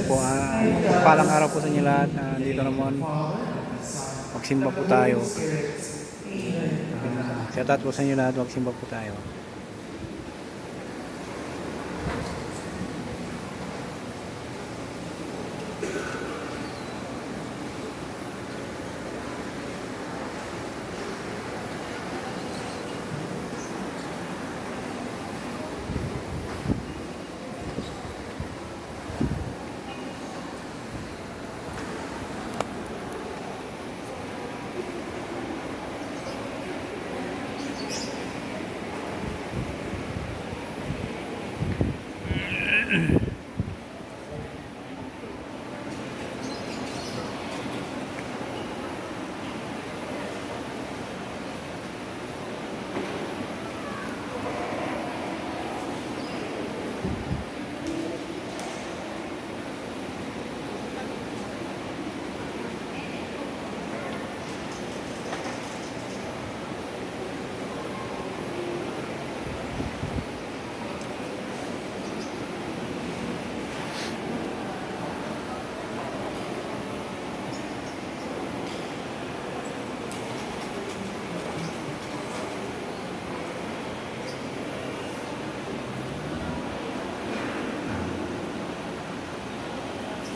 po, palang araw po sa inyo lahat. Dito naman, magsimba po tayo. Shout out po sa inyo lahat, magsimba po tayo.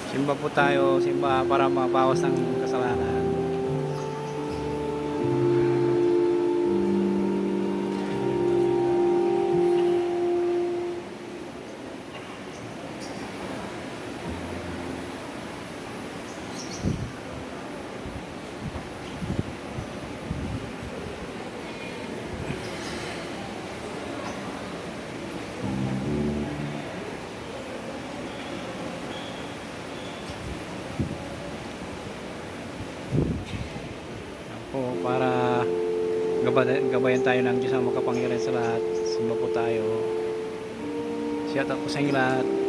Simba po tayo, simba para mabawas ng kasalanan. Po para gabayan tayo ng Diyos ang makapangyarihan sa lahat. Simba po tayo. Shout out po sa inyo lahat.